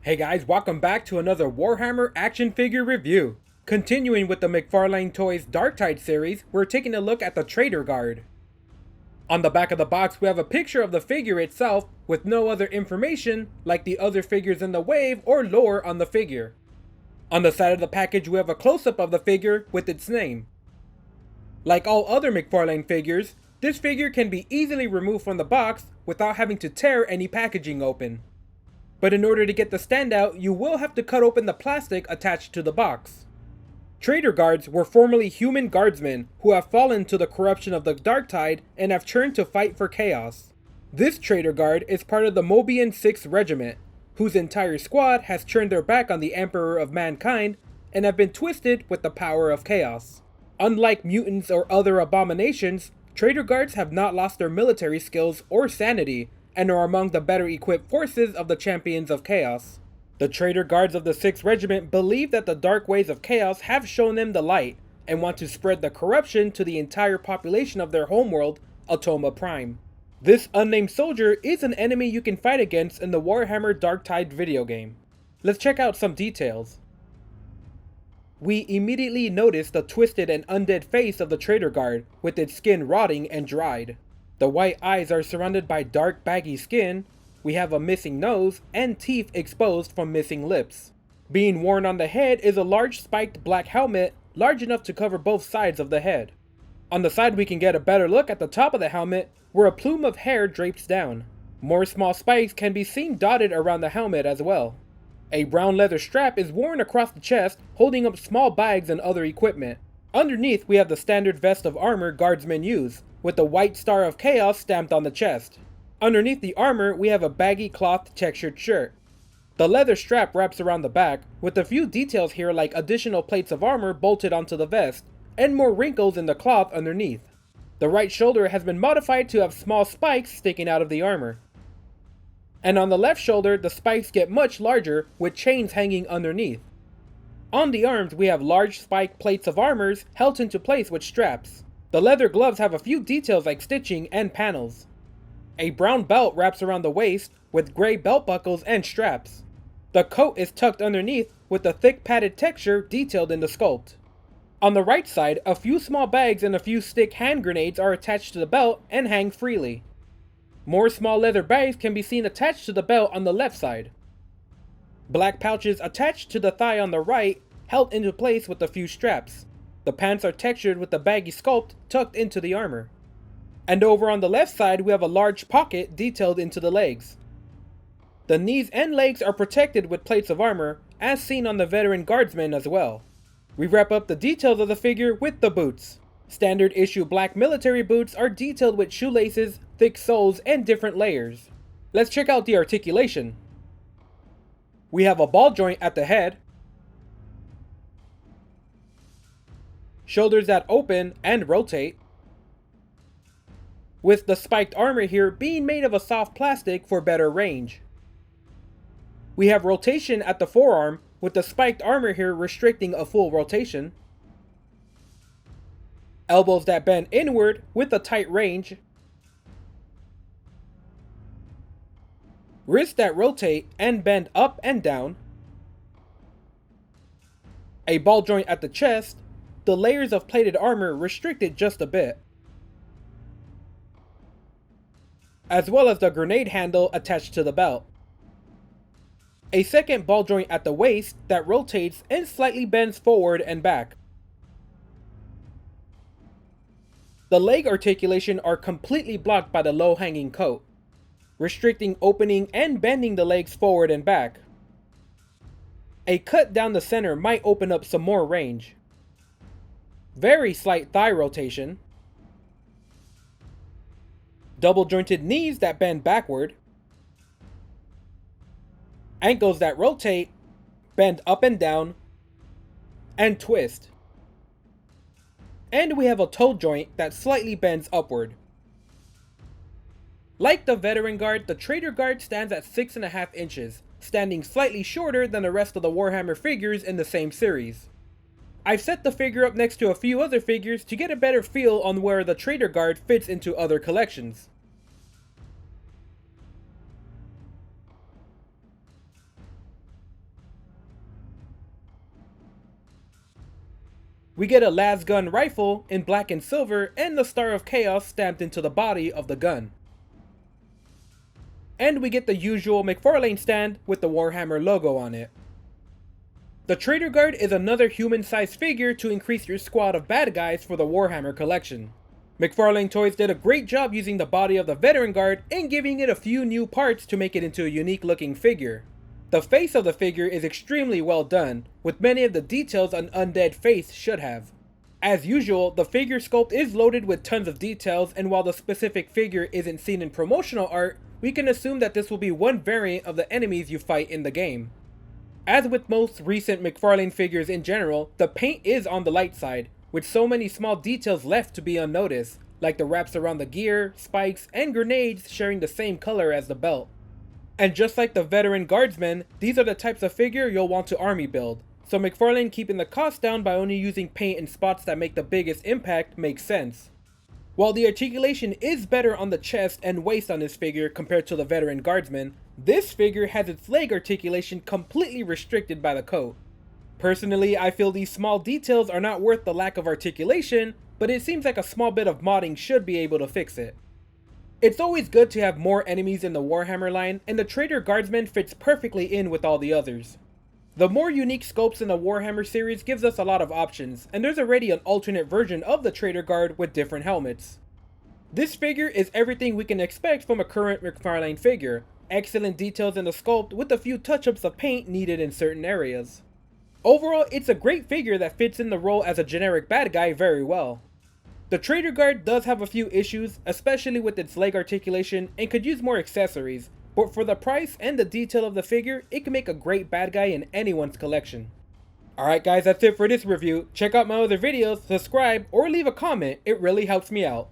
Hey guys, welcome back to another Warhammer action figure review. Continuing with the McFarlane Toys Darktide series, we're taking a look at the Traitor Guard. On the back of the box we have a picture of the figure itself with no other information like the other figures in the wave or lore on the figure. On the side of the package we have a close-up of the figure with its name. Like all other McFarlane figures, this figure can be easily removed from the box without having to tear any packaging open. But in order to get the standout, you will have to cut open the plastic attached to the box. Traitor Guards were formerly human guardsmen who have fallen to the corruption of the Darktide and have turned to fight for chaos. This Traitor Guard is part of the Mobian 6th Regiment, whose entire squad has turned their back on the Emperor of Mankind and have been twisted with the power of chaos. Unlike mutants or other abominations, Traitor Guards have not lost their military skills or sanity, and are among the better equipped forces of the Champions of Chaos. The Traitor Guards of the 6th Regiment believe that the dark ways of chaos have shown them the light, and want to spread the corruption to the entire population of their homeworld, Atoma Prime. This unnamed soldier is an enemy you can fight against in the Warhammer Darktide video game. Let's check out some details. We immediately notice the twisted and undead face of the Traitor Guard, with its skin rotting and dried. The white eyes are surrounded by dark baggy skin, we have a missing nose, and teeth exposed from missing lips. Being worn on the head is a large spiked black helmet, large enough to cover both sides of the head. On the side we can get a better look at the top of the helmet, where a plume of hair drapes down. More small spikes can be seen dotted around the helmet as well. A brown leather strap is worn across the chest, holding up small bags and other equipment. Underneath we have the standard vest of armor guardsmen use, with the white star of chaos stamped on the chest. Underneath the armor we have a baggy cloth textured shirt. The leather strap wraps around the back, with a few details here like additional plates of armor bolted onto the vest, and more wrinkles in the cloth underneath. The right shoulder has been modified to have small spikes sticking out of the armor. And on the left shoulder the spikes get much larger, with chains hanging underneath. On the arms we have large spike plates of armors held into place with straps. The leather gloves have a few details like stitching and panels. A brown belt wraps around the waist with gray belt buckles and straps. The coat is tucked underneath with a thick padded texture detailed in the sculpt. On the right side, a few small bags and a few stick hand grenades are attached to the belt and hang freely. More small leather bags can be seen attached to the belt on the left side. Black pouches attached to the thigh on the right, held into place with a few straps. The pants are textured with the baggy sculpt tucked into the armor. And over on the left side we have a large pocket detailed into the legs. The knees and legs are protected with plates of armor, as seen on the Veteran Guardsmen as well. We wrap up the details of the figure with the boots. Standard issue black military boots are detailed with shoelaces, thick soles, and different layers. Let's check out the articulation. We have a ball joint at the head, shoulders that open and rotate, with the spiked armor here being made of a soft plastic for better range. We have rotation at the forearm, with the spiked armor here restricting a full rotation. Elbows that bend inward with a tight range. Wrists that rotate and bend up and down. A ball joint at the chest, the layers of plated armor restricted just a bit, as well as the grenade handle attached to the belt. A second ball joint at the waist that rotates and slightly bends forward and back. The leg articulation are completely blocked by the low-hanging coat, restricting opening and bending the legs forward and back. A cut down the center might open up some more range. Very slight thigh rotation. Double jointed knees that bend backward. Ankles that rotate, bend up and down, and twist. And we have a toe joint that slightly bends upward. Like the Veteran Guard, the Traitor Guard stands at 6.5 inches, standing slightly shorter than the rest of the Warhammer figures in the same series. I've set the figure up next to a few other figures to get a better feel on where the Traitor Guard fits into other collections. We get a las gun rifle in black and silver and the Star of Chaos stamped into the body of the gun. And we get the usual McFarlane stand with the Warhammer logo on it. The Traitor Guard is another human-sized figure to increase your squad of bad guys for the Warhammer collection. McFarlane Toys did a great job using the body of the Veteran Guard and giving it a few new parts to make it into a unique looking figure. The face of the figure is extremely well done, with many of the details an undead face should have. As usual, the figure sculpt is loaded with tons of details, and while the specific figure isn't seen in promotional art, we can assume that this will be one variant of the enemies you fight in the game. As with most recent McFarlane figures in general, the paint is on the light side, with so many small details left to be unnoticed, like the wraps around the gear, spikes, and grenades sharing the same color as the belt. And just like the Veteran Guardsmen, these are the types of figure you'll want to army build, so McFarlane keeping the cost down by only using paint in spots that make the biggest impact makes sense. While the articulation is better on the chest and waist on this figure compared to the Veteran Guardsman, this figure has its leg articulation completely restricted by the coat. Personally, I feel these small details are not worth the lack of articulation, but it seems like a small bit of modding should be able to fix it. It's always good to have more enemies in the Warhammer line, and the Traitor Guardsman fits perfectly in with all the others. The more unique sculpts in the Warhammer series gives us a lot of options, and there's already an alternate version of the Traitor Guard with different helmets. This figure is everything we can expect from a current McFarlane figure, excellent details in the sculpt with a few touch-ups of paint needed in certain areas. Overall, it's a great figure that fits in the role as a generic bad guy very well. The Traitor Guard does have a few issues, especially with its leg articulation, and could use more accessories, but for the price and the detail of the figure, it can make a great bad guy in anyone's collection. Alright guys, that's it for this review. Check out my other videos, subscribe, or leave a comment, it really helps me out.